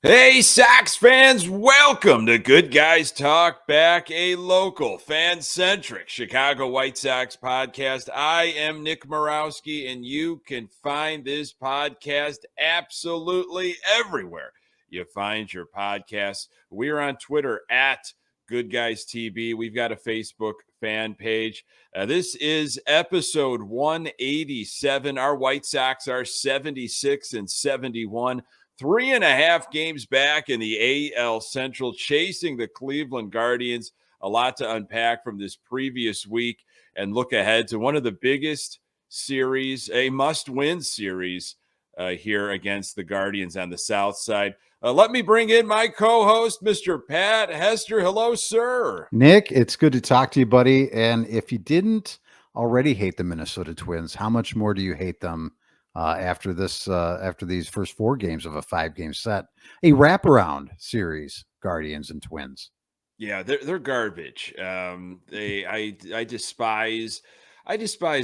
Hey, Sox fans, welcome to Good Guys Talk Back, a local, fan-centric Chicago White Sox podcast. I am Nick Morawski, and you can find this podcast absolutely everywhere you find your podcasts. We're on Twitter at Good Guys TB. We've got a Facebook fan page. This is episode 187. Our White Sox are 76 and 71. 3.5 games back in the AL Central, chasing the Cleveland Guardians. A lot to unpack from this previous week and look ahead to one of the biggest series, a must-win series here against the Guardians on the South Side. Let me bring in my co-host, Mr. Pat Hester. Hello, sir. Nick, it's good to talk to you, buddy. And if you didn't already hate the Minnesota Twins, how much more do you hate them after this? After these first 4 games of a 5-game set, a wraparound series, Guardians and Twins. Yeah, they're garbage. I despise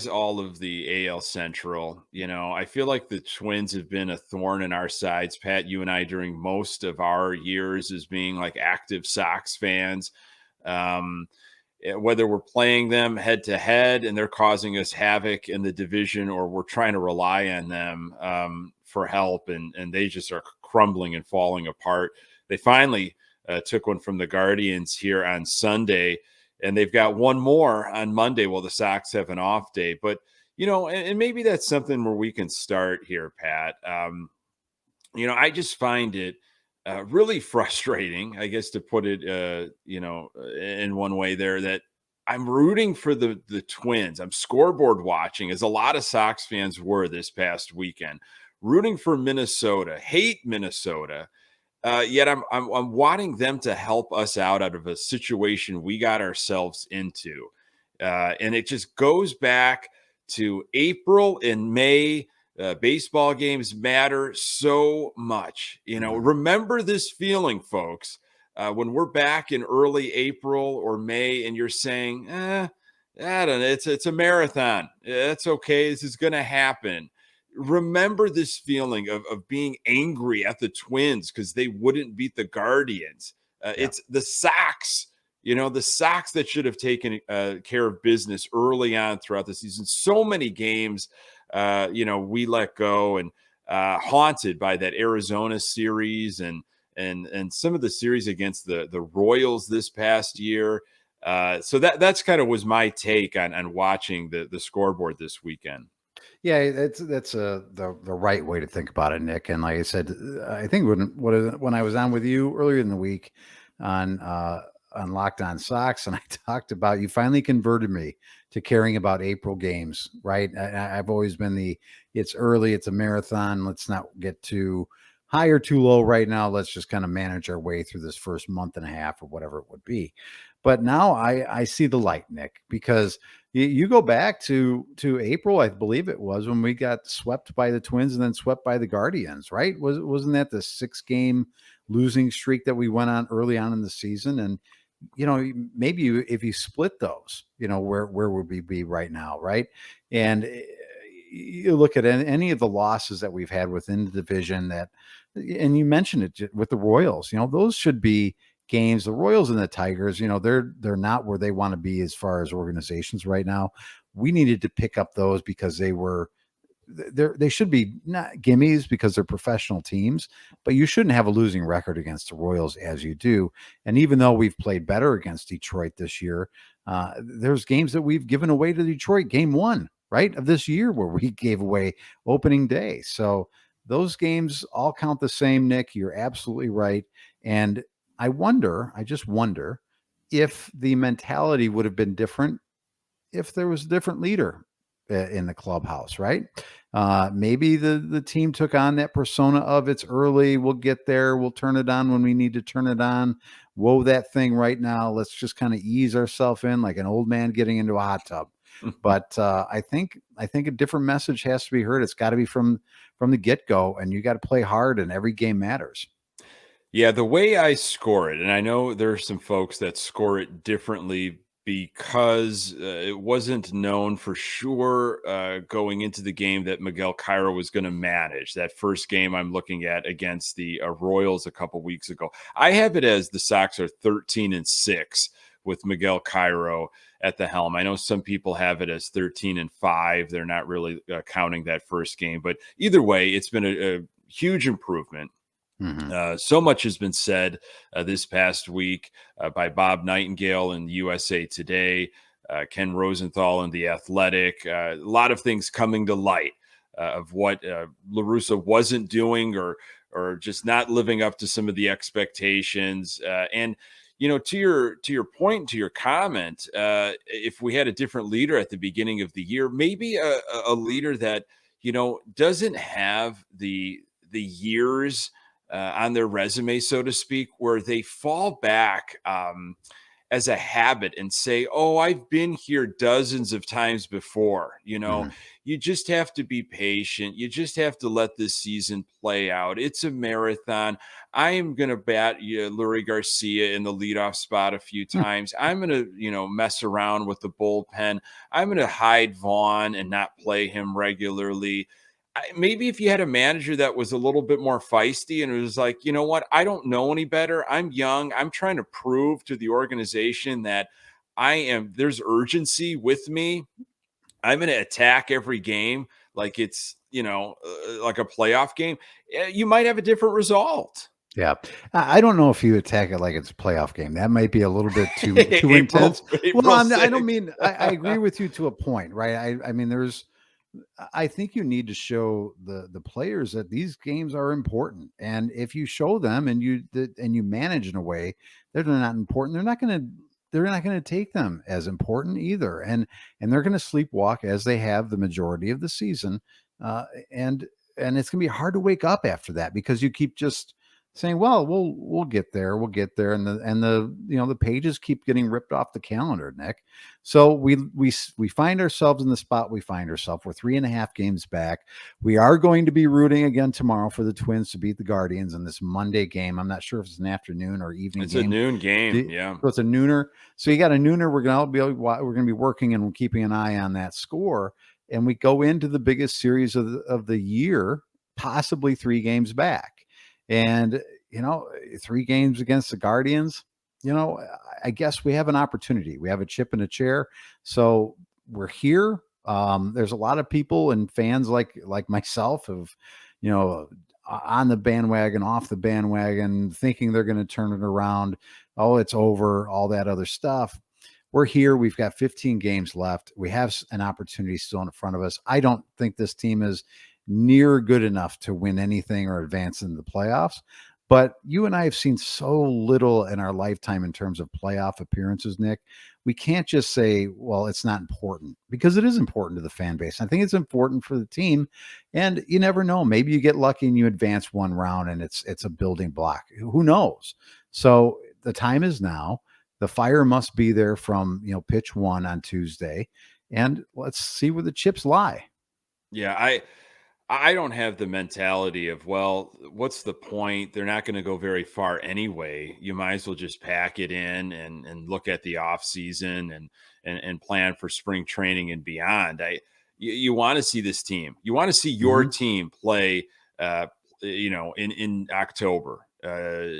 all of the AL Central. You know, I feel like the Twins have been a thorn in our sides, Pat. You and I during most of our years as being like active Sox fans. Um, Whether we're playing them head to head and they're causing us havoc in the division, or we're trying to rely on them for help, and they just are crumbling and falling apart. They finally took one from the Guardians here on Sunday, and they've got one more on Monday while the Sox have an off day. But, you know, and maybe that's something where we can start here, Pat. I just find it really frustrating, I guess, to put it, in one way there, that I'm rooting for the Twins. I'm scoreboard watching, as a lot of Sox fans were this past weekend, rooting for Minnesota, hate Minnesota. Yet I'm wanting them to help us out of a situation we got ourselves into, and it just goes back to April and May. Baseball games matter so much. You know, remember this feeling, folks, when we're back in early April or May, and you're saying, I don't know, it's a marathon. It's okay. This is going to happen. Remember this feeling of being angry at the Twins because they wouldn't beat the Guardians. Yeah. It's the Sox, the Sox that should have taken care of business early on throughout the season. So many games, we let go, and haunted by that Arizona series and some of the series against the Royals this past year. So that's kind of was my take on watching the scoreboard this weekend. Yeah, that's the right way to think about it, Nick. And like I said, I think when I was on with you earlier in the week on Locked On Sox, and I talked about, you finally converted me to caring about April games, right? I've always been it's early, it's a marathon. Let's not get too high or too low right now. Let's just kind of manage our way through this first month and a half or whatever it would be. But now I see the light, Nick, because you go back to April, I believe it was, when we got swept by the Twins and then swept by the Guardians, right? Wasn't that the 6-game losing streak that we went on early on in the season? And maybe if you split those, where would we be right now, right? And you look at any of the losses that we've had within the division and you mentioned it with the Royals, those should be games. The Royals and the Tigers, they're not where they want to be as far as organizations right now. We needed to pick up those because they should be not gimmies because they're professional teams, but you shouldn't have a losing record against the Royals as you do. And even though we've played better against Detroit this year, there's games that we've given away to Detroit. Game 1, right, of this year, where we gave away opening day. So those games all count the same, Nick. You're absolutely right. And I just wonder if the mentality would have been different if there was a different leader in the clubhouse, right? Maybe the team took on that persona of, it's early, we'll get there, we'll turn it on when we need to turn it on. Whoa, that thing right now, let's just kind of ease ourselves in like an old man getting into a hot tub. But I think a different message has to be heard. It's got to be from the get-go, and you got to play hard, and every game matters. Yeah, the way I score it, and I know there are some folks that score it differently because it wasn't known for sure going into the game that Miguel Cairo was going to manage that first game I'm looking at against the Royals a couple weeks ago. I have it as the Sox are 13-6 with Miguel Cairo at the helm. I know some people have it as 13-5. They're not really counting that first game, but either way, it's been a huge improvement. Mhm. So much has been said this past week by Bob Nightingale in USA Today, Ken Rosenthal in The Athletic. A lot of things coming to light of what La Russa wasn't doing or just not living up to some of the expectations. And to your point, to your comment, if we had a different leader at the beginning of the year, maybe a leader that doesn't have the years on their resume, so to speak, where they fall back as a habit and say, "Oh, I've been here dozens of times before." Mhm. You just have to be patient. You just have to let this season play out. It's a marathon. I am going to bat Lurie Garcia in the leadoff spot a few times. I'm going to, mess around with the bullpen. I'm going to hide Vaughn and not play him regularly. Maybe if you had a manager that was a little bit more feisty and it was like, you know what, I don't know any better. I'm young. I'm trying to prove to the organization that there's urgency with me. I'm going to attack every game like it's, like a playoff game. You might have a different result. Yeah. I don't know if you attack it like it's a playoff game. That might be a little bit too intense. Well, April I don't 6th. mean I agree with you to a point, right? I mean, I think you need to show the players that these games are important, and if you show them and you manage in a way that they're not important, they're not going to take them as important either, and they're going to sleepwalk as they have the majority of the season, uh, and and it's going to be hard to wake up after that because you keep just saying, well, we'll get there, and the pages keep getting ripped off the calendar, Nick. So we find ourselves in the spot we find ourselves. We're 3.5 games back. We are going to be rooting again tomorrow for the Twins to beat the Guardians in this Monday game. I'm not sure if it's an afternoon or evening It's a game. noon game. Yeah. So it's a nooner. So you got a nooner. We're going to be working and keeping an eye on that score. And we go into the biggest series of the year, possibly 3 games back. And 3 games against the Guardians, I guess we have an opportunity. We have a chip in a chair. So we're here. There's a lot of people and fans like myself of, on the bandwagon, off the bandwagon, thinking they're going to turn it around. Oh, it's over, all that other stuff. We're here. We've got 15 games left. We have an opportunity still in front of us. I don't think this team is near good enough to win anything or advance into the playoffs. But you and I have seen so little in our lifetime in terms of playoff appearances, Nick. We can't just say, well, it's not important, because it is important to the fan base. I think it's important for the team. And you never know. Maybe you get lucky and you advance one round and it's a building block. Who knows? So the time is now. The fire must be there from pitch one on Tuesday. And let's see where the chips lie. Yeah. I don't have the mentality of, well, what's the point? They're not going to go very far anyway. You might as well just pack it in and look at the off season and plan for spring training and beyond. You want to see this team. You want to see your Mhm. team play in October.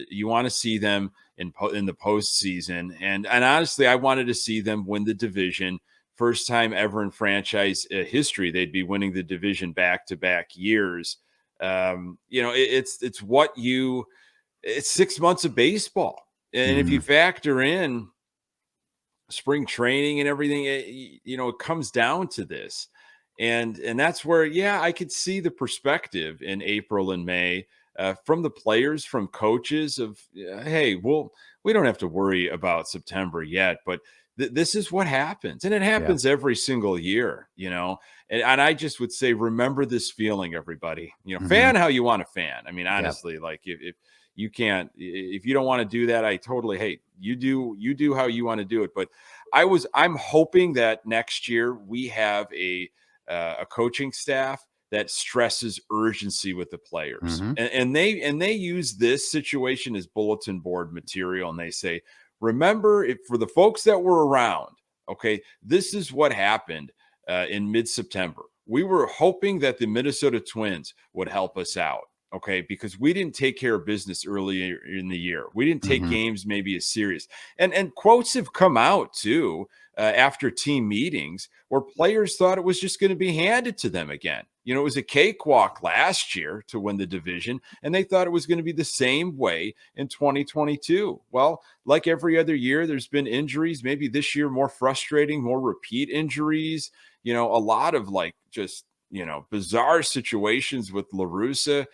You want to see them in the postseason. And honestly, I wanted to see them win the division. First time ever in franchise history, they'd be winning the division back to back years. It's 6 months of baseball. And if you Mhm. factor in spring training and everything, it comes down to this. And that's where, yeah, I could see the perspective in April and May from the players, from coaches of, hey, well, we don't have to worry about September yet, but this is what happens. And it Yeah. happens every single year, and I just would say, remember this feeling, everybody, Mhm. fan how you want to fan. I mean, Yeah. honestly, like if you can't, if you don't want to do that, I totally hate you do how you want to do it. But I'm hoping that next year we have a coaching staff that stresses urgency with the players, Mhm. and they use this situation as bulletin board material, and they say, remember, if for the folks that were around, okay, this is what happened in mid-September. We were hoping that the Minnesota Twins would help us out, okay, because we didn't take care of business earlier in the year. We didn't take Mhm. games maybe as serious. And quotes have come out too after team meetings where players thought it was just going to be handed to them again. It was a cakewalk last year to win the division, and they thought it was going to be the same way in 2022. Well, like every other year, there's been injuries. Maybe this year more frustrating, more repeat injuries. A lot of like just bizarre situations with La Russa,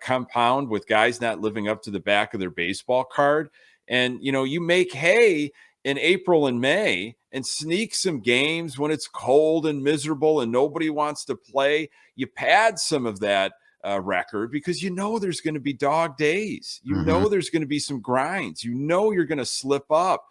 compound with guys not living up to the back of their baseball card. And you make hay in April and May and sneak some games when it's cold and miserable and nobody wants to play. You pad some of that record because there's going to be dog days. Mhm. There's going to be some grinds. You're going to slip up.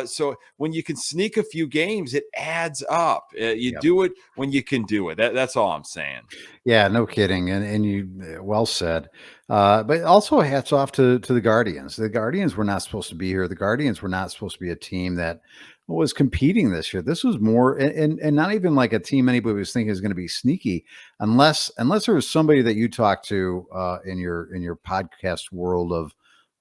So when you can sneak a few games, it adds up. You Yep. do it when you can do it. That's all I'm saying. Yeah, no kidding, and you well said. But also hats off to the Guardians. The Guardians were not supposed to be here. The Guardians were not supposed to be a team that was competing this year. This was more, and not even like a team anybody was thinking is going to be sneaky, unless there was somebody that you talked to in your podcast world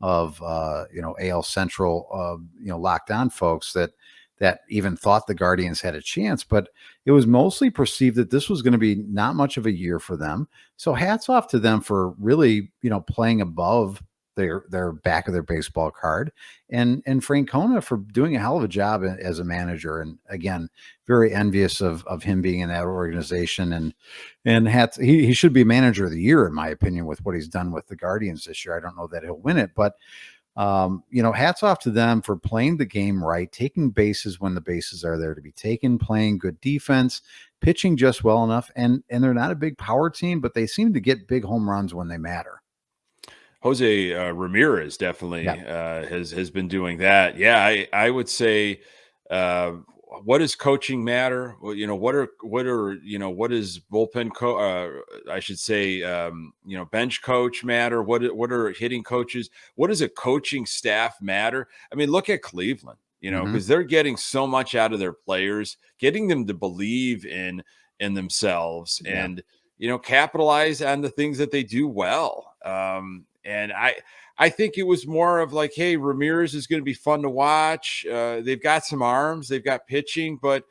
of AL Central locked on folks that even thought the Guardians had a chance, but it was mostly perceived that this was going to be not much of a year for them. So hats off to them for really, playing above their back of their baseball card, and Francona for doing a hell of a job as a manager. And again, very envious of him being in that organization. And he should be manager of the year in my opinion with what he's done with the Guardians this year. I don't know that he'll win it, but hats off to them for playing the game right, taking bases when the bases are there to be taken, playing good defense, pitching just well enough. And they're not a big power team, but they seem to get big home runs when they matter. Jose Ramirez Yeah. definitely has been doing that. Yeah, I would say, uh, what does coaching matter? Well, what is bullpen I should say, bench coach matter? What are hitting coaches? What does a coaching staff matter? I mean, look at Cleveland. Hmm. Because they're getting so much out of their players, getting them to believe in themselves Yeah. and capitalize on the things that they do well. And I think it was more of like, hey, Ramirez is going to be fun to watch. They've got some arms, they've got pitching, but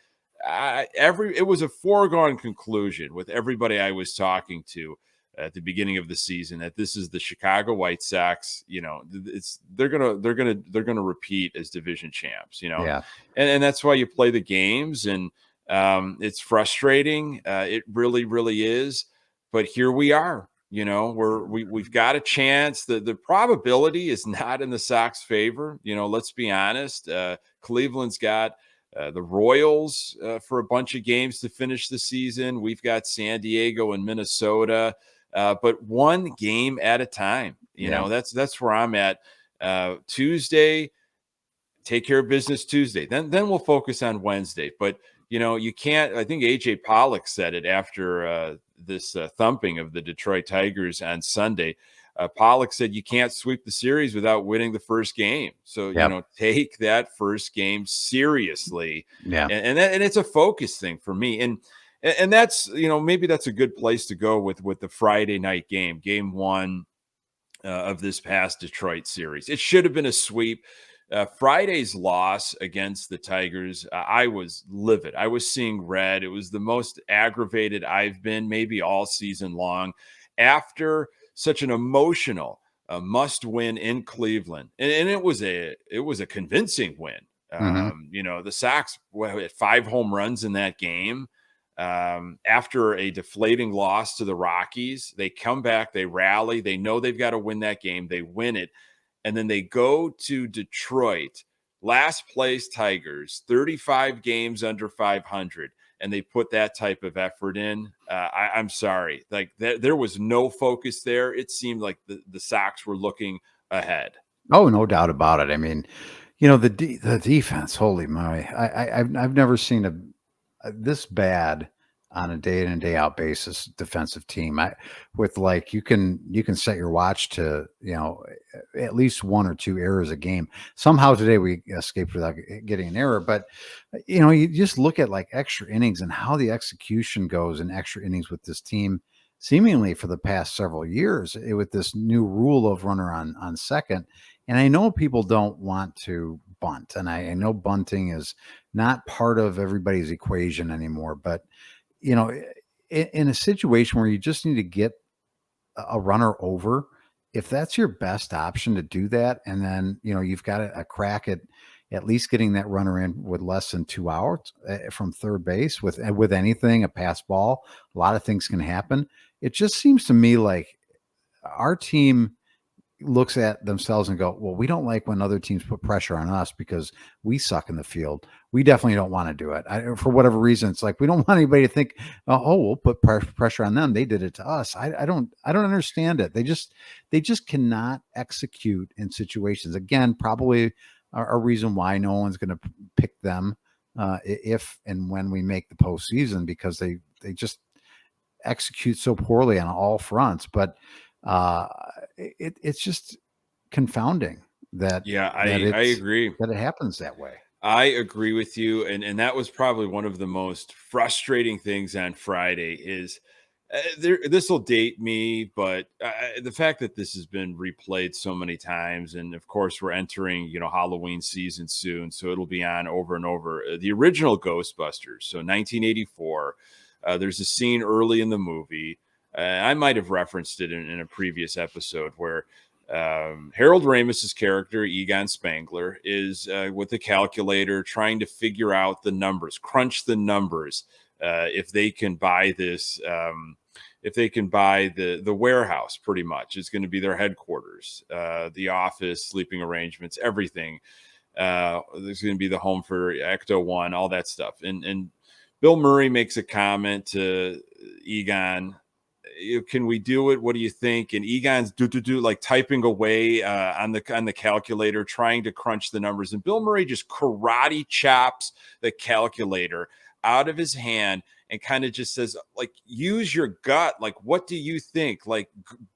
it was a foregone conclusion with everybody I was talking to at the beginning of the season that this is the Chicago White Sox. They're gonna repeat as division champs. Yeah. And that's why you play the games, and it's frustrating. It really, really is. But here we are. We've got a chance. The probability is not in the Sox favor. Let's be honest. Cleveland's got the Royals for a bunch of games to finish the season. We've got San Diego and Minnesota, but one game at a time. Yeah. That's where I'm at. Tuesday, take care of business Tuesday. Then we'll focus on Wednesday. But you can't. I think AJ Pollock said it after this thumping of the Detroit Tigers on Sunday. Pollock said you can't sweep the series without winning the first game. So Yep. take that first game seriously, Yeah. and it's a focus thing for me. And that's maybe that's a good place to go with the Friday night game one of this past Detroit series. It should have been a sweep. Friday's loss against the Tigers, I was livid. I was seeing red. It was the most aggravated I've been maybe all season long after such an emotional must win in Cleveland. And it was a convincing win. Hmm. The Sox had 5 home runs in that game. After a deflating loss to the Rockies, they come back, they rally, they know they've got to win that game, they win it, and then they go to Detroit, last place Tigers, 35 games under 500, and they put that type of effort in. I'm sorry, like there was no focus there. It seemed like the Sox were looking ahead. Oh, no doubt about it. I mean, the defense. Holy moly! I've never seen this bad on a day in and day out basis defensive team. With like you can set your watch to at least one or two errors a game. Somehow today we escaped without getting an error, but you just look at like extra innings and how the execution goes in extra innings with this team. Seemingly for the past several years, with this new rule of runner on second. And I know people don't want to bunt, and I know bunting is not part of everybody's equation anymore. But in a situation where you just need to get a runner over, if that's your best option to do that, and then you've got a crack at least getting that runner in with less than 2 hours from third base with anything, a pass ball, a lot of things can happen. It just seems to me like our team looks at themselves and go, well, we don't like when other teams put pressure on us because we suck in the field. We definitely don't want to do it. For whatever reason, it's like we don't want anybody to think, oh, we'll put pressure on them. They did it to us. I don't understand it. They just cannot execute in situations. Again, probably a reason why no one's going to pick them if and when we make the postseason, because they just execute so poorly on all fronts. But it's just confounding that I agree. that it happens that way. I agree with you, and that was probably one of the most frustrating things on Friday. Is this will date me, but the fact that this has been replayed so many times, and of course we're entering Halloween season soon, so it'll be on over and over. The original Ghostbusters, so 1984. There's a scene early in the movie. I might have referenced it in a previous episode where Harold Ramis's character, Egon Spangler, is with a calculator trying to figure out the numbers, crunch the numbers, if they can buy this, if they can buy the warehouse, pretty much. It's going to be their headquarters, the office, sleeping arrangements, everything. There's going to be the home for Ecto One, all that stuff. And Bill Murray makes a comment to Egon, can we do it? What do you think? And Egon's like typing away on the calculator, trying to crunch the numbers. And Bill Murray just karate chops the calculator out of his hand and kind of just says, like, use your gut. Like, what do you think? Like,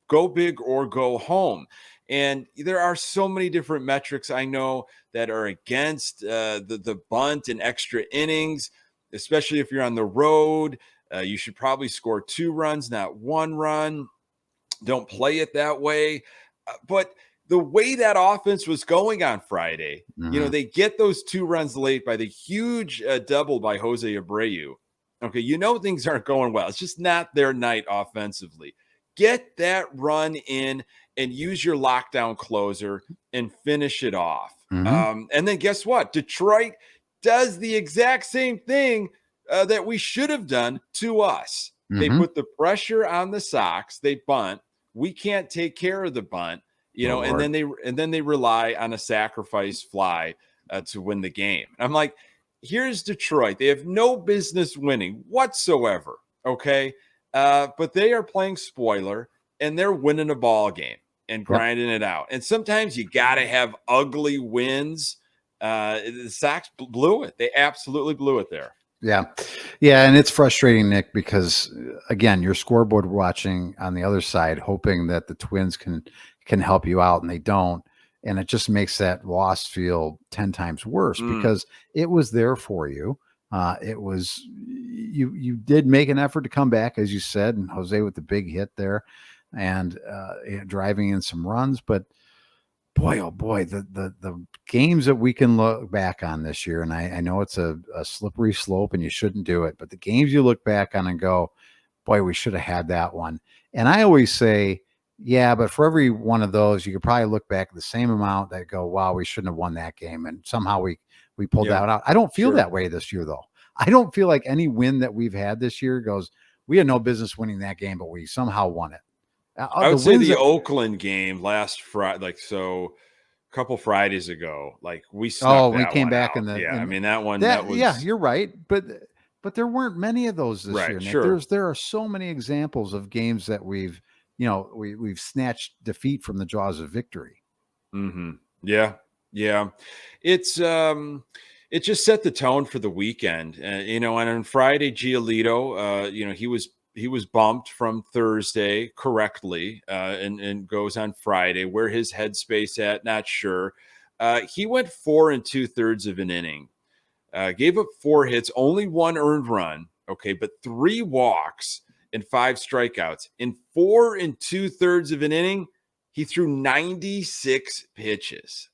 go big or go home. And there are so many different metrics I know that are against the bunt and extra innings, especially if you're on the road. You should probably score 2 runs, not 1 run. Don't play it that way. But the way that offense was going on Friday, they get those 2 runs late by the huge double by Jose Abreu. Okay, things aren't going well. It's just not their night offensively. Get that run in and use your lockdown closer and finish it off. And then guess what? Detroit does the exact same thing that we should have done to us. They put the pressure on the Sox. They bunt. We can't take care of the bunt, and then they rely on a sacrifice fly to win the game. I'm like, here's Detroit. They have no business winning whatsoever. Okay, but they are playing spoiler and they're winning a ball game and grinding it out. And sometimes you got to have ugly wins. The Sox blew it. They absolutely blew it there. Yeah. And it's frustrating, Nick, because again, you're scoreboard watching on the other side, hoping that the Twins can help you out, and they don't. And it just makes that loss feel 10 times worse because it was there for you. It was, you did make an effort to come back, as you said, and Jose with the big hit there and driving in some runs, but boy, oh boy, the games that we can look back on this year, and I know it's a slippery slope and you shouldn't do it, but the games you look back on and go, boy, we should have had that one. And I always say, yeah, but for every one of those, you could probably look back at the same amount that go, wow, we shouldn't have won that game. And somehow we pulled that out. I don't feel that way this year, though. I don't feel like any win that we've had this year goes, we had no business winning that game, but we somehow won it. I would say the Oakland game last Friday, a couple Fridays ago, we snuck we came back out. That one. Yeah, you're right, but there weren't many of those this year, Nick. Sure. There are so many examples of games that we've snatched defeat from the jaws of victory. Yeah. It's it just set the tone for the weekend. And on Friday, Giolito, he was bumped from Thursday correctly, and goes on Friday. Where his headspace at, not sure. He went 4 2/3 of an inning, gave up 4 hits, only one earned run. Okay, but 3 walks and 5 strikeouts. In 4 2/3 of an inning, he threw 96 pitches.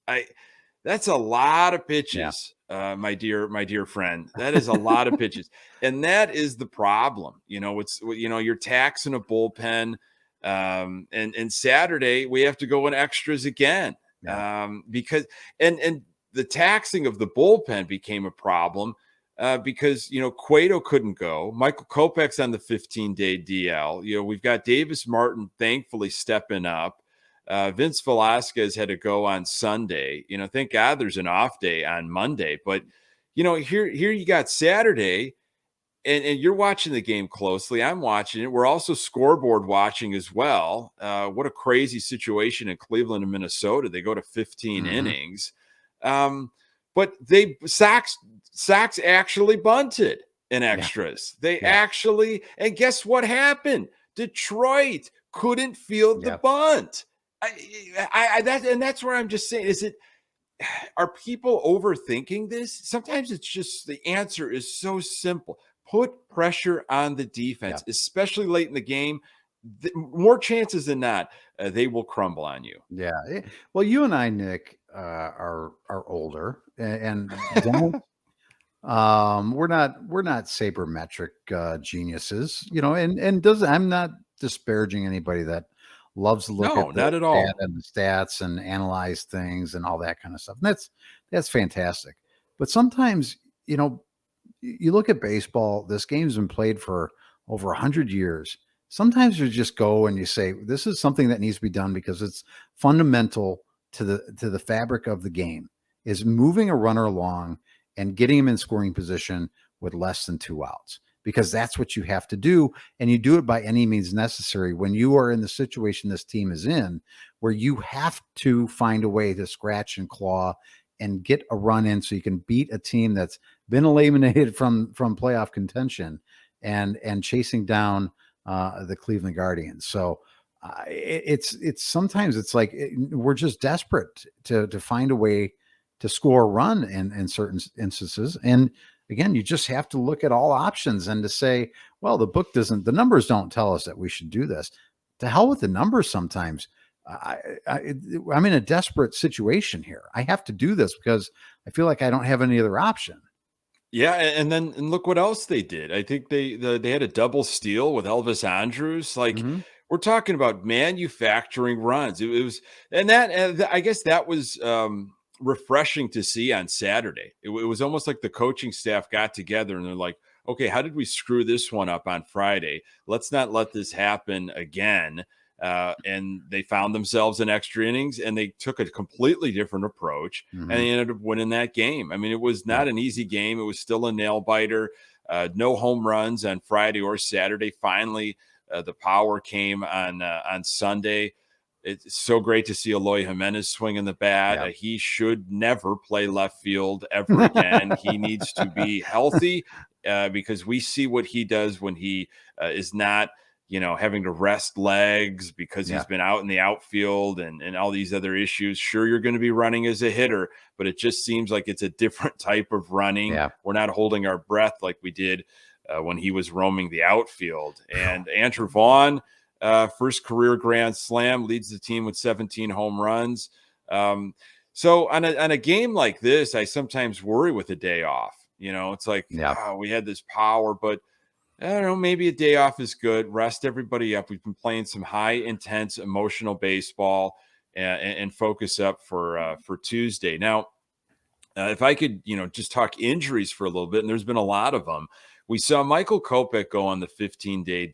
That's a lot of Yeah. pitches, my dear friend. That is a lot of pitches, and that is the problem. You're taxing a bullpen, and Saturday we have to go in extras again, Yeah. because and the taxing of the bullpen became a problem, because Cueto couldn't go. Michael Kopech's on the 15-day DL. We've got Davis Martin thankfully stepping up. Vince Velasquez had to go on Sunday. Thank God there's an off day on Monday. But here you got Saturday, and you're watching the game closely. I'm watching it. We're also scoreboard watching as well. What a crazy situation in Cleveland and Minnesota. They go to 15 Hmm. innings. But Sox actually bunted in Yeah. extras. They Yeah. actually, and guess what happened? Detroit couldn't field the Yeah. bunt. That's where I'm just saying, are people overthinking this? Sometimes it's just the answer is so simple. Put pressure on the Yeah. defense, especially late in the game. More chances than not, they will crumble on you. Yeah. Well, you and I, Nick, are older and don't we're not sabermetric geniuses, and does I'm not disparaging anybody that loves to look No, at the not at data all. and the stats and analyze things and all that kind of stuff. And that's fantastic. But sometimes, you know, you look at baseball, this game's been played for over 100 years. Sometimes you just go and you say, this is something that needs to be done because it's fundamental to the fabric of the game is moving a runner along and getting him in scoring position with less than 2 outs because that's what you have to do. And you do it by any means necessary when you are in the situation this team is in, where you have to find a way to scratch and claw and get a run in so you can beat a team that's been eliminated from playoff contention and chasing down the Cleveland Guardians. So it's sometimes it's like we're just desperate to find a way to score a run in certain instances. And again, you just have to look at all options and to say, well, the numbers don't tell us that we should do this. To hell with the numbers. Sometimes I'm in a desperate situation here. I have to do this because I feel like I don't have any other option. Yeah, and look what else they did. I think they had a double steal with Elvis Andrews. Like, Hmm. we're talking about manufacturing runs. It was, I guess that was refreshing to see on Saturday. It was almost like the coaching staff got together and they're like, okay, how did we screw this one up on Friday? Let's not let this happen again. And they found themselves in extra innings and they took a completely different approach and Hmm. they ended up winning that game. I mean, it was Yeah. not an easy game. It was still a nail biter. No home runs on Friday or Saturday. Finally, the power came on Sunday. It's so great to see Eloy Jimenez swinging the bat. Yeah. He should never play left field ever again. He needs to be healthy, because we see what he does when he is not, having to rest legs because Yeah. he's been out in the outfield and all these other issues. Sure, you're going to be running as a hitter, but it just seems like it's a different type of running. Yeah. We're not holding our breath like we did when he was roaming the outfield. And Andrew Vaughn, first career grand slam, leads the team with 17 home runs. So on a game like this, I sometimes worry with a day off. It's like, Yeah. we had this power, but I don't know, maybe a day off is good. Rest everybody up. We've been playing some high intense emotional baseball, and focus up for Tuesday. Now, if I could, just talk injuries for a little bit, and there's been a lot of them. We saw Michael Kopech go on the 15-day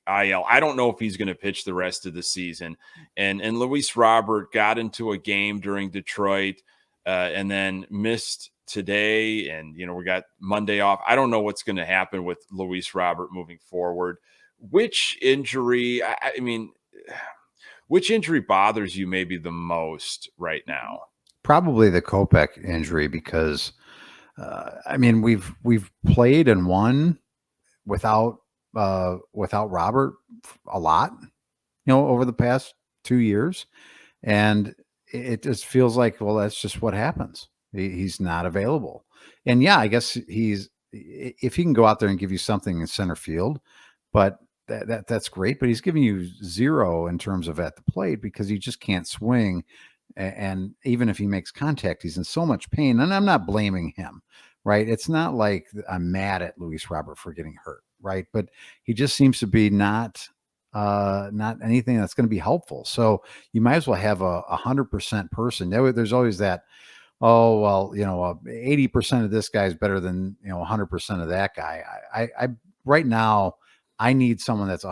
IL. I don't know if he's going to pitch the rest of the season. And Luis Robert got into a game during Detroit, and then missed today. And we got Monday off. I don't know what's going to happen with Luis Robert moving forward. Which injury? I mean, which injury bothers you maybe the most right now? probably the Kopech injury because I mean we've played and won without Robert a lot, over the past 2 years, and it just feels like, well, that's just what happens. He's not available, and yeah, I guess if he can go out there and give you something in center field, but that's great. But he's giving you zero in terms of at the plate because he just can't swing, and even if he makes contact, he's in so much pain. And I'm not blaming him, right? It's not like I'm mad at Luis Robert for getting hurt, right? But he just seems to be not anything that's going to be helpful. So you might as well have a 100% person. There's always that, oh, well, 80% of this guy is better than, 100% of that guy. I right now, I need someone that's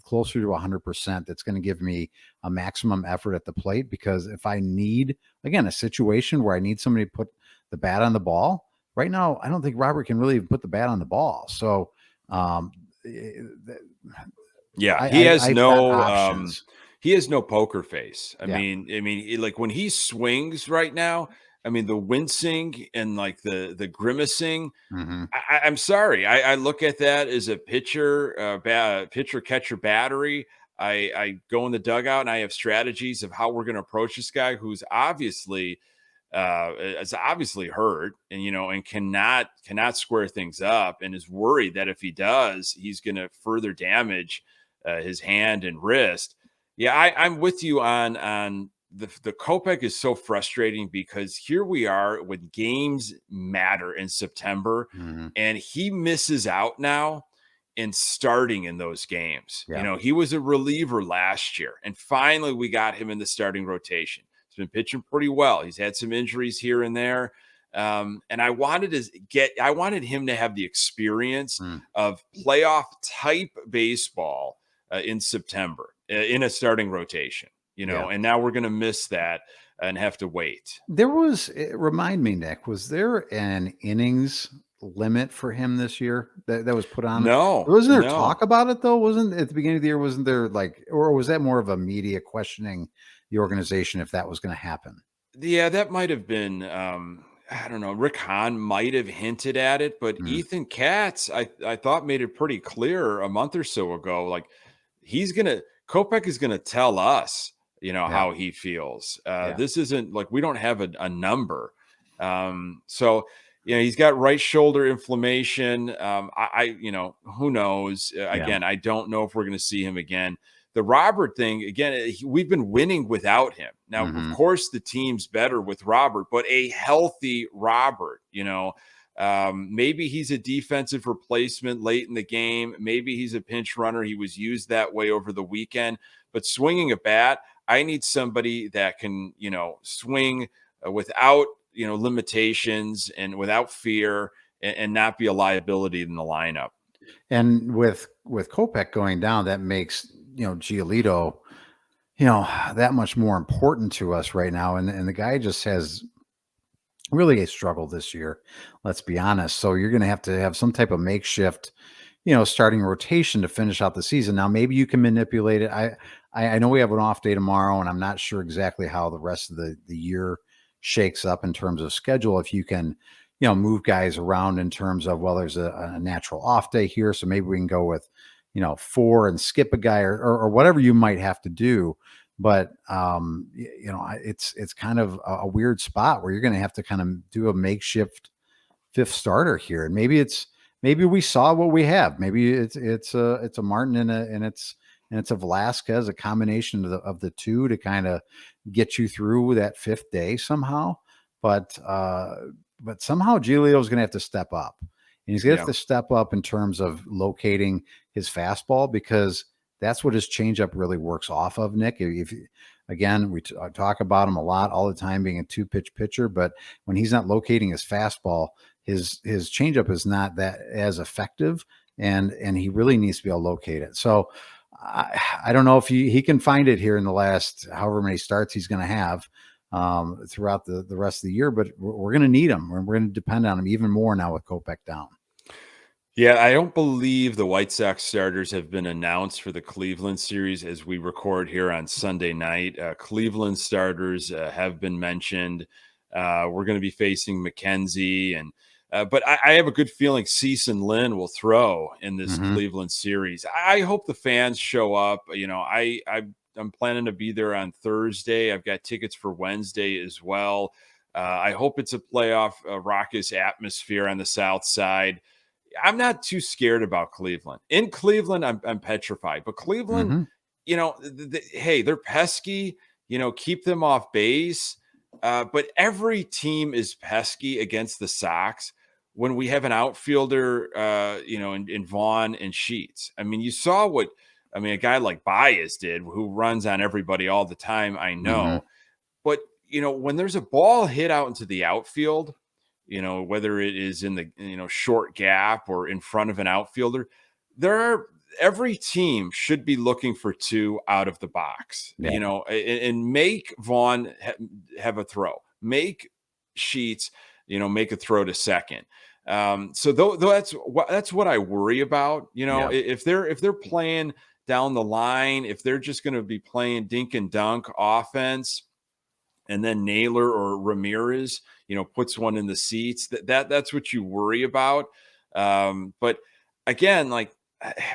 closer to 100% that's going to give me a maximum effort at the plate, because if I need, again, a situation where I need somebody to put the bat on the ball, right now, I don't think Robert can really put the bat on the ball. So, eh, Yeah, I've got options. he has no poker face. Yeah. Like when he swings right now, I mean, the wincing and like the grimacing. Mhm. I'm sorry. I look at that as a pitcher catcher battery. I go in the dugout and I have strategies of how we're going to approach this guy who's obviously is obviously hurt, and and cannot square things up, and is worried that if he does, he's going to further damage his hand and wrist. Yeah, I'm with you on the Kopech is so frustrating because here we are when games matter in September, Mhm. and he misses out now in starting in those games. Yeah. He was a reliever last year, and finally we got him in the starting rotation. He's been pitching pretty well. He's had some injuries here and there. And I wanted him to have the experience Mm. of playoff type baseball in September in a starting rotation, Yeah. and now we're going to miss that and have to wait. Remind me, Nick, was there an innings limit for him this year that was put on? No, Wasn't there talk no. about it though? Wasn't at the beginning of the year, wasn't there like, or was that more of a media questioning the organization if that was going to happen? Yeah, that might have been I don't know. Rick Hahn might have hinted at it, but Mm. Ethan Katz, I thought made it pretty clear a month or so ago. Like he's gonna Kopech is gonna tell us, Yeah. how he feels. Yeah. This isn't like we don't have a number. So he's got right shoulder inflammation. Who knows? Yeah. Again, I don't know if we're gonna see him again. The Robert thing, again, we've been winning without him. Now, of Hmm. course, the team's better with Robert, but a healthy Robert, maybe he's a defensive replacement late in the game. Maybe he's a pinch runner. He was used that way over the weekend. But swinging a bat, I need somebody that can, swing without, limitations and without fear, and not be a liability in the lineup. And with Kopech going down, that makes, Giolito, that much more important to us right now. And the guy just has really a struggle this year. Let's be honest. So you're going to have some type of makeshift, starting rotation to finish out the season. Now, maybe you can manipulate it. I know we have an off day tomorrow, and I'm not sure exactly how the rest of the year shakes up in terms of schedule. If you can, move guys around in terms of, well, there's a natural off day here, so maybe we can go with, 4 and skip a guy, or whatever you might have to do. But it's kind of a weird spot where you're going to have to kind of do a makeshift fifth starter here, and maybe we saw what we have. Maybe it's a Martin and it's a Velasquez, a combination of the two to kind of get you through that fifth day somehow. But somehow Giolito is going to have to step up, and he's going to Yeah. have to step up in terms of locating his fastball, because that's what his changeup really works off of, Nick. Again, I talk about him a lot all the time being a two-pitch pitcher, but when he's not locating his fastball, his changeup is not that as effective, and he really needs to be able to locate it. So I don't know if he can find it here in the last however many starts he's going to have throughout the rest of the year, but we're going to need him. We're going to depend on him even more now with Kopech down. Yeah, I don't believe the White Sox starters have been announced for the Cleveland series as we record here on Sunday night. Cleveland starters have been mentioned. We're going to be facing McKenzie and but I have a good feeling Cease and Lynn will throw in this Hmm. Cleveland series. I hope the fans show up. I'm planning to be there on Thursday. I've got tickets for Wednesday as well. I hope it's a playoff raucous atmosphere on the South Side. I'm not too scared about Cleveland. In Cleveland, I'm petrified. But Cleveland, Hmm. hey, they're pesky. Keep them off base. But every team is pesky against the Sox when we have an outfielder, in Vaughn and Sheets. I mean, you saw a guy like Baez did, who runs on everybody all the time. I Hmm. know, but when there's a ball hit out into the outfield, whether it is in the short gap or in front of an outfielder, there are every team should be looking for two out of the box, Yeah. and make Vaughn have a throw, make Sheets, make a throw to second. So that's what I worry about. Yeah. If they're playing down the line, if they're just going to be playing dink and dunk offense, and then Naylor or Ramirez, puts one in the seats. That's what you worry about. But again, like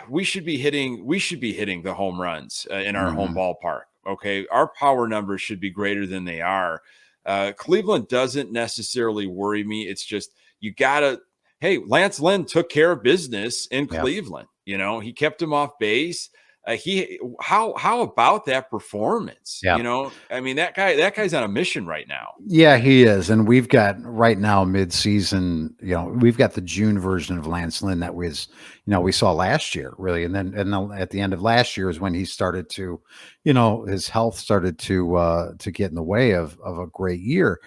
we should be hitting the home runs in our home Hmm. ballpark. Okay, our power numbers should be greater than they are. Cleveland doesn't necessarily worry me. It's just you gotta. Hey, Lance Lynn took care of business in Yeah. Cleveland. He kept him off base. How about that performance? Yeah. I mean, that guy's on a mission right now. Yeah, he is. And we've got right now mid-season, we've got the June version of Lance Lynn that we saw last year, really. And then at the end of last year is when he started to, his health started to get in the way of a great year.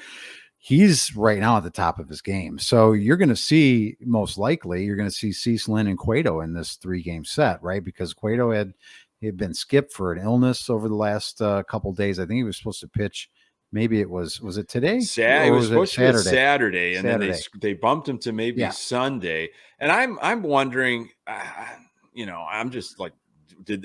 He's right now at the top of his game. So you're going to see, most likely, you're going to see Cease, Lynn, and Cueto in this 3-game set, right? Because Cueto had been skipped for an illness over the last couple days. I think he was supposed to pitch. Maybe was it today It or was was it supposed to be a Saturday? Saturday, and then they Saturday. they bumped him to maybe Yeah. Sunday. And I'm wondering, I'm just like,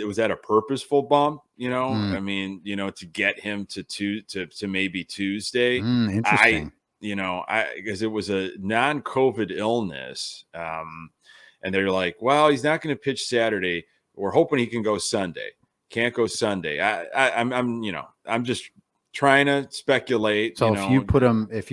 was that a purposeful bump? Mm, I mean, to get him to maybe Tuesday. I interesting. I because it was a non-COVID illness, and they're like, well, he's not going to pitch Saturday. We're hoping he can go Sunday. Can't go Sunday. I'm just trying to speculate. So if you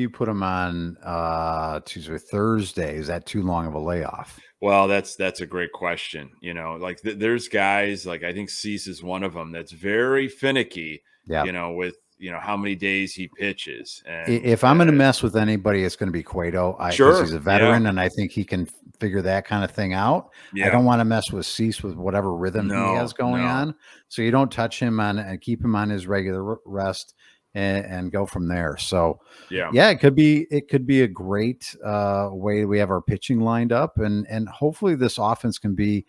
put him on Tuesday or Thursday, is that too long of a layoff? Well, that's a great question. Like there's guys like I think Cease is one of them that's very finicky. Yeah. With how many days he pitches, and If I'm going to mess with anybody, it's going to be Cueto, because he's sure, a yeah, veteran and I think he can figure that kind of thing out. I yeah, don't want to mess with Cease with whatever rhythm he has no, going no, on. So you don't touch him on and keep him on his regular rest and go from there. So yeah. yeah, it could be a great way we have our pitching lined up, and hopefully this offense can be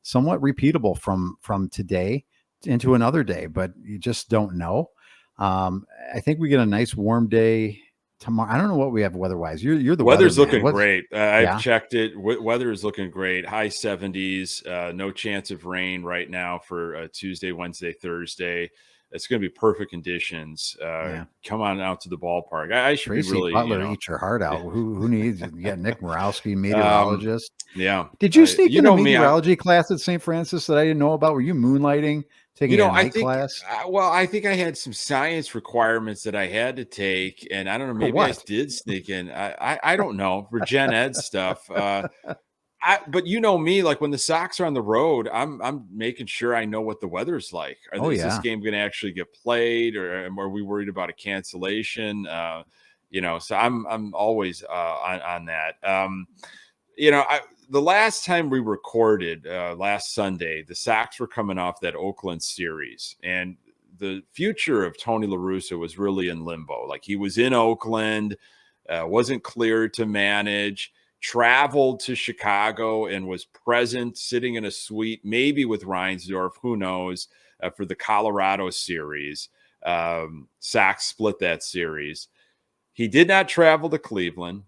somewhat repeatable from today into another day, but you just don't know. I think we get a nice warm day tomorrow. I don't know what we have weather-wise. You're the Weather's weatherman. looking What's great. I've Yeah. checked it. Weather is looking great. High 70s. No chance of rain right now for Tuesday, Wednesday, Thursday. It's going to be perfect conditions. Yeah. Come on out to the ballpark. I should be Tracy really, Butler eat your heart out. Who needs it? You got Nick Morowski, um, meteorologist. yeah. Did you sneak You in a know me. meteorology class at St. Francis that I didn't know about? Were you moonlighting, taking a I night think, class? I think I had some science requirements that I had to take, and I don't know, For maybe I what? did sneak in. I don't know for gen ed stuff. But you know me, like when the Sox are on the road, I'm making sure I know what the weather's like. Oh Is this yeah. game going to actually get played, or are we worried about a cancellation? So I'm always on that. The last time we recorded last Sunday, the Sox were coming off that Oakland series, and the future of Tony La Russa was really in limbo. Like he was in Oakland, wasn't cleared to manage, traveled to Chicago and was present, sitting in a suite, maybe with Reinsdorf, who knows, for the Colorado series. Sox split that series. He did not travel to Cleveland.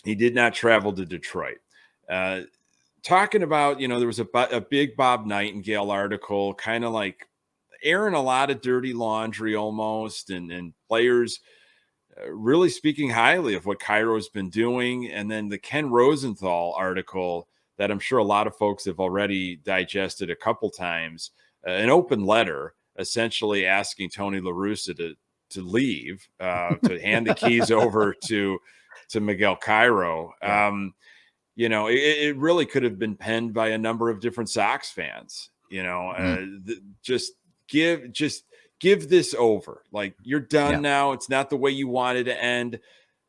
He did not travel to Detroit. Uh, Talking about, there was a big Bob Nightingale article, kind of like airing a lot of dirty laundry almost, and players really speaking highly of what Cairo's been doing. And then the Ken Rosenthal article that I'm sure a lot of folks have already digested a couple times, an open letter essentially asking Tony La Russa to leave, to hand the keys over to Miguel Cairo. Yeah. It really could have been penned by a number of different Sox fans. Mm, Just give this over. Like, you're done yeah. now. It's not the way you wanted to end.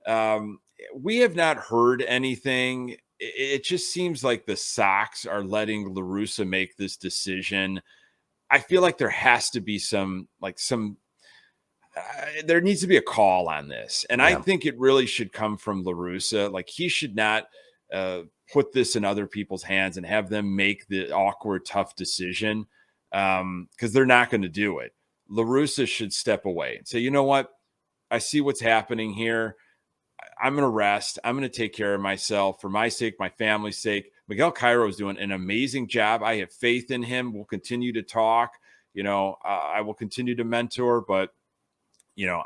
Um, we have not heard anything. It just seems like the Sox are letting La Russa make this decision. I feel like there has to be there needs to be a call on this. And I Yeah. think it really should come from La Russa. Like, he should not uh, put this in other people's hands and have them make the awkward, tough decision, because they're not going to do it. La Russa should step away and say, you know what? I see what's happening here. I'm going to rest. I'm going to take care of myself for my sake, my family's sake. Miguel Cairo is doing an amazing job. I have faith in him. We'll continue to talk. I will continue to mentor, but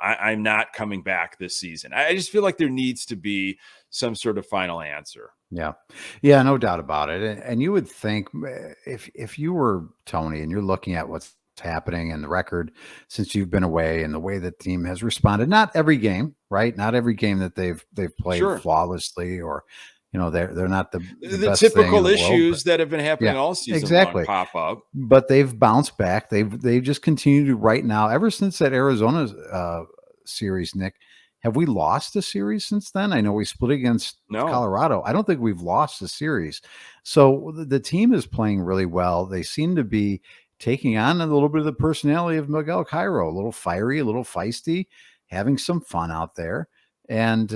I'm not coming back this season. I just feel like there needs to be some sort of final answer. Yeah. Yeah, no doubt about it. And you would think if you were Tony and you're looking at what's happening and the record since you've been away and the way the team has responded, not every game, right? Not every game that they've played Sure. flawlessly, or they're not the The best thing in typical the world, but issues that have been happening yeah, all season long exactly. pop up. But they've bounced back. They've just continued to right now ever since that Arizona series, Nick. Have we lost a series since then? I know we split against No. Colorado. I don't think we've lost a series. So the team is playing really well. They seem to be taking on a little bit of the personality of Miguel Cairo, a little fiery, a little feisty, having some fun out there. And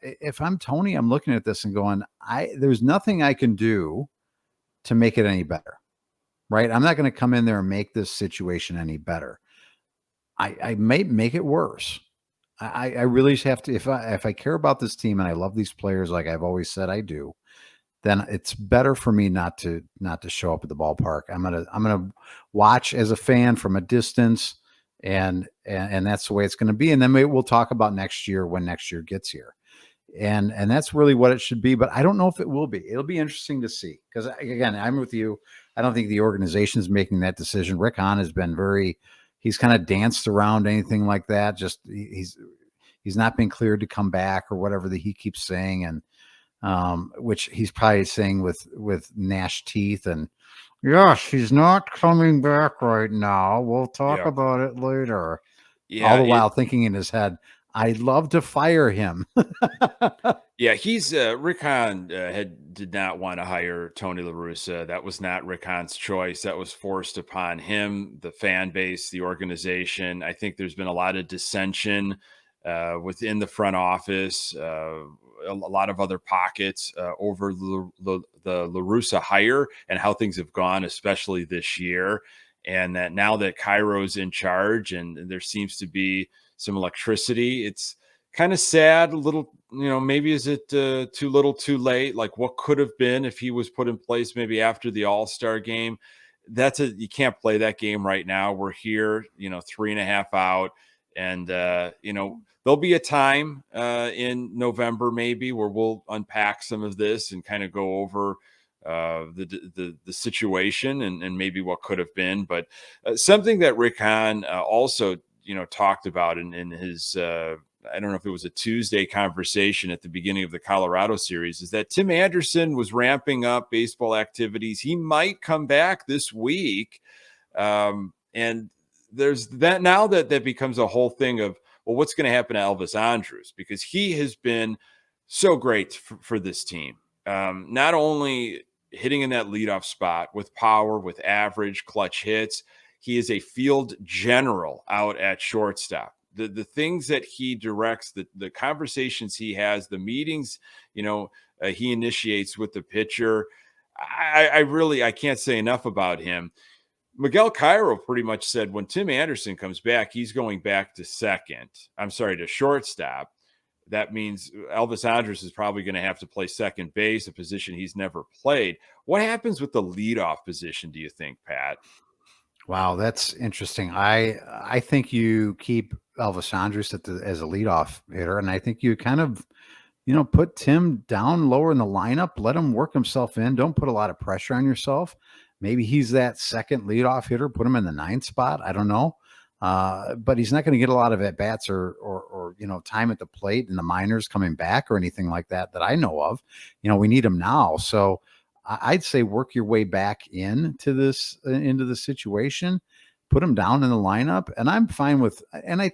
if I'm Tony, I'm looking at this and going, there's nothing I can do to make it any better, right? I'm not going to come in there and make this situation any better. I may make it worse. I really have to, if I care about this team and I love these players like I've always said I do, then it's better for me not to show up at the ballpark. I'm gonna watch as a fan from a distance, and that's the way it's going to be. And then we'll talk about next year when next year gets here, and that's really what it should be. But I don't know if it will be. It'll be interesting to see, because again, I'm with you. I don't think the organization is making that decision. Rick Hahn has been he's kind of danced around anything like that. Just he's not been cleared to come back or whatever that he keeps saying, and which he's probably saying with gnashed teeth. And yes, he's not coming back right now. We'll talk Yeah. about it later. All Yeah. the while thinking in his head, I'd love to fire him. Yeah, he's Rick Hahn did not want to hire Tony La Russa. That was not Rick Hahn's choice. That was forced upon him, the fan base, the organization. I think there's been a lot of dissension within the front office, a lot of other pockets over the La Russa hire and how things have gone, especially this year. And that now that Cairo's in charge and there seems to be some electricity, it's kind of sad. A little, maybe is it too little too late? Like, what could have been if he was put in place maybe after the All-Star game? You can't play that game right now. We're here, 3.5 out. And, there'll be a time in November maybe where we'll unpack some of this and kind of go over the situation and maybe what could have been. But something that Rick Hahn also, talked about in his I don't know if it was a Tuesday conversation at the beginning of the Colorado series, is that Tim Anderson was ramping up baseball activities. He might come back this week. And there's that now that becomes a whole thing of, well, what's going to happen to Elvis Andrus? Because he has been so great for this team. Not only hitting in that leadoff spot with power, with average clutch hits, he is a field general out at shortstop. The things that he directs, the conversations he has, the meetings, he initiates with the pitcher. I can't say enough about him. Miguel Cairo pretty much said when Tim Anderson comes back, he's going back to to shortstop. That means Elvis Andrus is probably going to have to play second base, a position he's never played. What happens with the leadoff position, do you think, Pat? Wow, that's interesting. I think you keep Elvis Andrus as a leadoff hitter, and I think you kind of, put Tim down lower in the lineup, let him work himself in. Don't put a lot of pressure on yourself. Maybe he's that second leadoff hitter. Put him in the ninth spot. I don't know. But he's not going to get a lot of at bats or time at the plate in the minors coming back or anything like that I know of. We need him now. So I'd say work your way back into the situation, put him down in the lineup, and I'm fine with. And I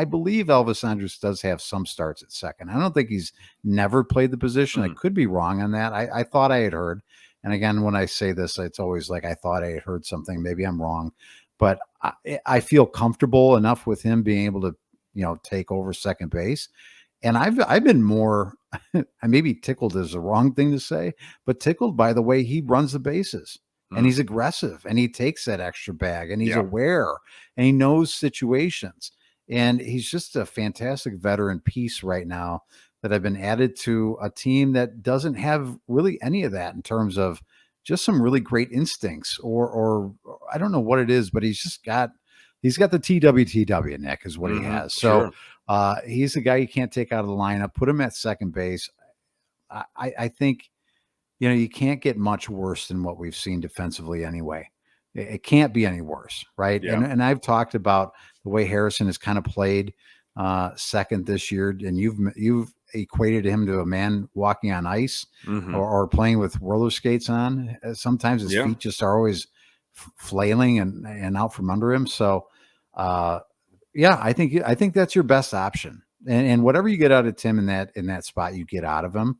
believe Elvis Andrus does have some starts at second. I don't think he's never played the position. I could be wrong on that. I thought I had heard. And again, when I say this, it's always like I thought I had heard something. Maybe I'm wrong, but I feel comfortable enough with him being able to, take over second base. And I've been more, I maybe tickled is the wrong thing to say, but tickled by the way he runs the bases. And he's aggressive and he takes that extra bag and he's aware and he knows situations. And he's just a fantastic veteran piece right now that have been added to a team that doesn't have really any of that in terms of just some really great instincts or I don't know what it is, but he's got the TWTW, Nick, is what he has. So he's a guy you can't take out of the lineup. Put him at second base. I think, you can't get much worse than what we've seen defensively anyway. It can't be any worse, right? Yeah. And I've talked about the way Harrison has kind of played second this year, and you've equated him to a man walking on ice or playing with roller skates on. Sometimes his feet just are always flailing and out from under him. So, I think that's your best option. And whatever you get out of Tim in that spot, you get out of him.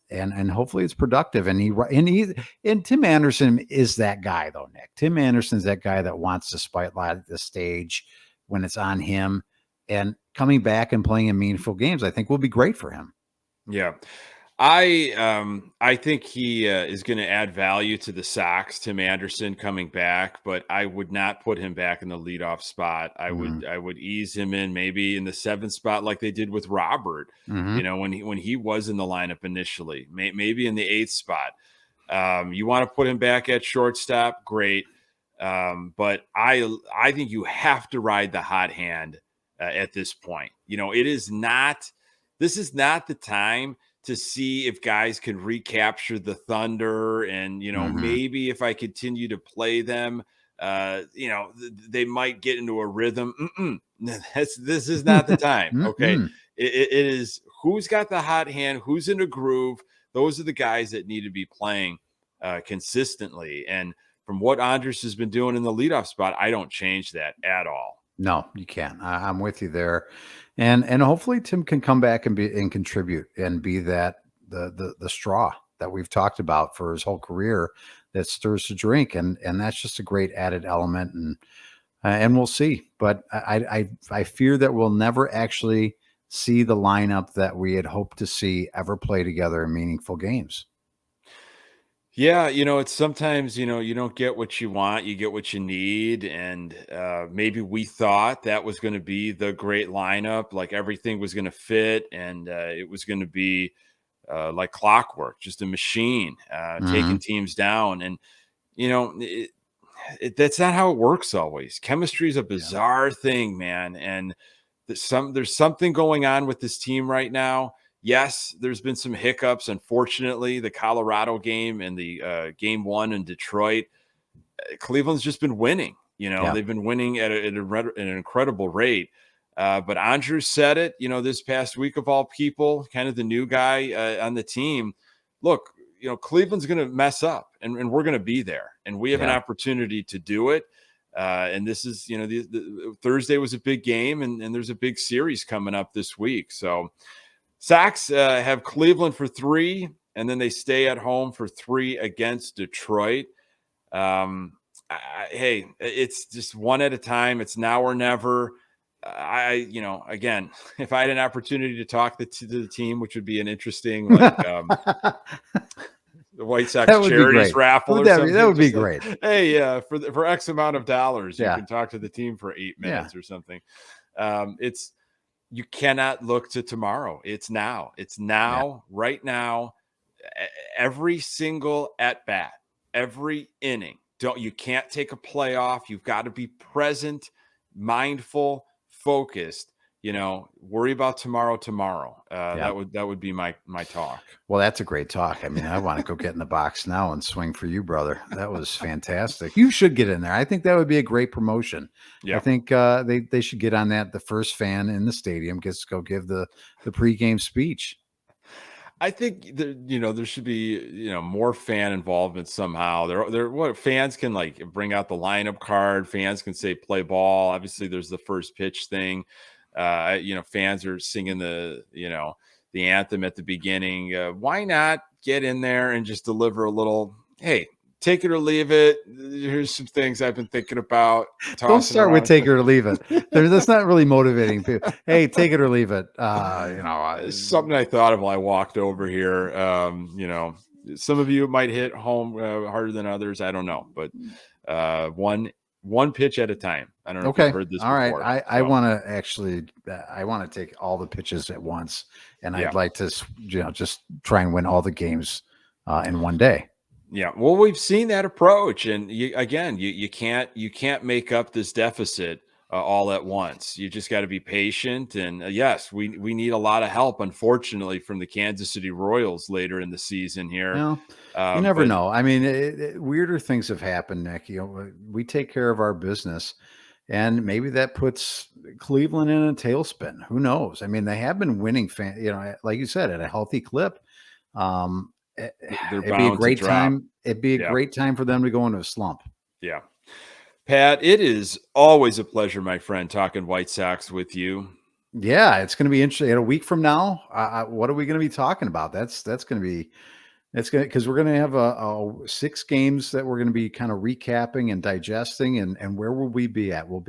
And hopefully it's productive. And Tim Anderson is that guy though, Nick. Tim Anderson's that guy that wants to spotlight the stage when it's on him, and coming back and playing in meaningful games, I think will be great for him. Yeah. I think he is going to add value to the Sox, Tim Anderson coming back, but I would not put him back in the leadoff spot. I would ease him in maybe in the seventh spot like they did with Robert. When he was in the lineup initially, maybe in the eighth spot. You want to put him back at shortstop, great. But I think you have to ride the hot hand at this point. This is not the time to see if guys can recapture the thunder and, maybe if I continue to play them, they might get into a rhythm. This is not the time. Okay. It is who's got the hot hand, who's in a groove. Those are the guys that need to be playing consistently. And from what Andrus has been doing in the leadoff spot, I don't change that at all. No, you can't. I'm with you there. And hopefully Tim can come back and contribute and be that the straw that we've talked about for his whole career that stirs the drink. And that's just a great added element. And we'll see. But I fear that we'll never actually see the lineup that we had hoped to see ever play together in meaningful games. Yeah, it's sometimes, you don't get what you want, you get what you need. And maybe we thought that was going to be the great lineup, like everything was going to fit and it was going to be like clockwork, just a machine taking teams down. And, that's not how it works always. Chemistry is a bizarre thing, man. And there's something going on with this team right now. Yes, there's been some hiccups. Unfortunately, the Colorado game and the game one in Detroit, Cleveland's just been winning. They've been winning at an incredible rate. But Andrew said it, this past week of all people, kind of the new guy on the team. Look, Cleveland's going to mess up and we're going to be there. And we have an opportunity to do it. And this is, the Thursday was a big game and there's a big series coming up this week. So Sox have Cleveland for 3, and then they stay at home for 3 against Detroit. Hey, it's just one at a time. It's now or never. Again, if I had an opportunity to talk to the team, which would be an interesting, the White Sox charities raffle or something. That would be great. Hey, for X amount of dollars, you can talk to the team for 8 minutes or something. You cannot look to tomorrow. It's now. It's now, right now. Every single at bat, every inning. You can't take a playoff. You've got to be present, mindful, focused, worry about tomorrow. Yeah. That would be my talk. Well, that's a great talk. I mean, I want to go get in the box now and swing for you, brother. That was fantastic. You should get in there. I think that would be a great promotion. I Yeah. think they should get on that. The first fan in the stadium gets to go give the pregame speech. I think there should be, more fan involvement somehow. What fans can like bring out the lineup card. Fans can say play ball. Obviously, there's the first pitch thing. Fans are singing the anthem at the beginning. Why not get in there and just deliver a little? Hey, take it or leave it. Here's some things I've been thinking about. Don't Tossing start with around. take it or leave it. That's not really motivating people. Hey, take it or leave it. Something I thought of while I walked over here. Some of you might hit home harder than others. I don't know, but one pitch at a time. I don't know if Okay. you've heard this All right. before. I want to actually, I want to take all the pitches at once, and Yeah. I'd like to, just try and win all the games in one day. Yeah, well, we've seen that approach, and you can't make up this deficit all at once. You just got to be patient, and yes, we need a lot of help, unfortunately, from the Kansas City Royals later in the season here. Well, you never But know. I mean, weirder things have happened, Nick. We take care of our business, and maybe that puts Cleveland in a tailspin. Who knows? I mean, they have been winning, like you said, at a healthy clip. they're It'd be a bound to great drop. time. It'd be a Yeah, great time for them to go into a slump. yeah. Pat, it is always a pleasure, my friend, talking White Sox with you. Yeah, it's going to be interesting. In a week from now, what are we going to be talking about? That's going to be because we're going to have a 6 games that we're going to be kind of recapping and digesting, and where will we be at? When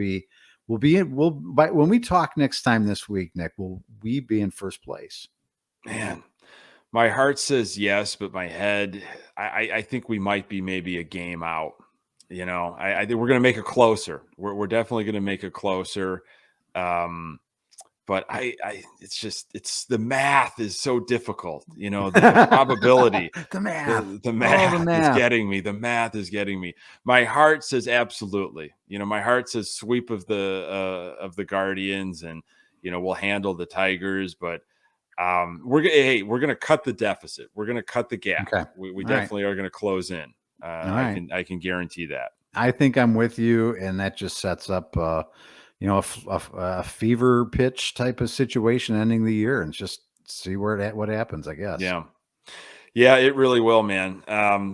we talk next time this week, Nick, will we be in first place? Man, my heart says yes, but my head, I think we might be maybe a game out. I think we're going to make it closer. We're definitely going to make it closer. But it's the math is so difficult. The probability, The math. the Oh, the math is math. getting me. The math is getting me. My heart says absolutely. My heart says sweep of the Guardians, and we'll handle the Tigers, but we're gonna cut the deficit. We're gonna cut the gap. Okay. We All right. definitely are gonna close in. All right. I can guarantee that. I think I'm with you, and that just sets up, a fever pitch type of situation ending the year, and just see what happens, I guess. Yeah. Yeah, it really will, man.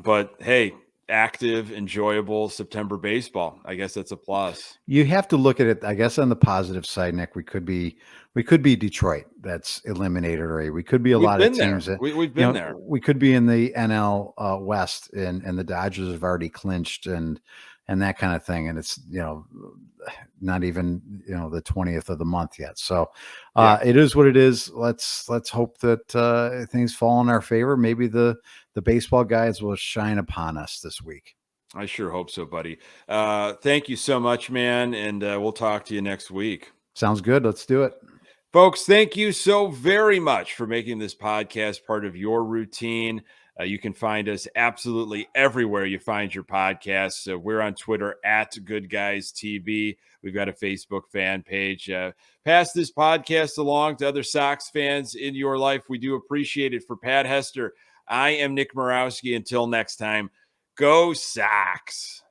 But hey, active, enjoyable September baseball. I guess that's a plus. You have to look at it, I guess, on the positive side, Nick. We could be Detroit that's eliminated already. We could be a We've lot of been there. teams that We've been there. we could be in the NL West, and the Dodgers have already clinched and that kind of thing. And it's not even the 20th of the month yet. So it is what it is. Let's hope that things fall in our favor. Maybe the baseball guys will shine upon us this week. I sure hope so, buddy. Thank you so much, man. And we'll talk to you next week. Sounds good. Let's do it. Folks, thank you so very much for making this podcast part of your routine. You can find us absolutely everywhere you find your podcasts. We're on Twitter at Good Guys TV. We've got a Facebook fan page. Pass this podcast along to other Sox fans in your life. We do appreciate it. For Pat Hester, I am Nick Morawski. Until next time, go Sox.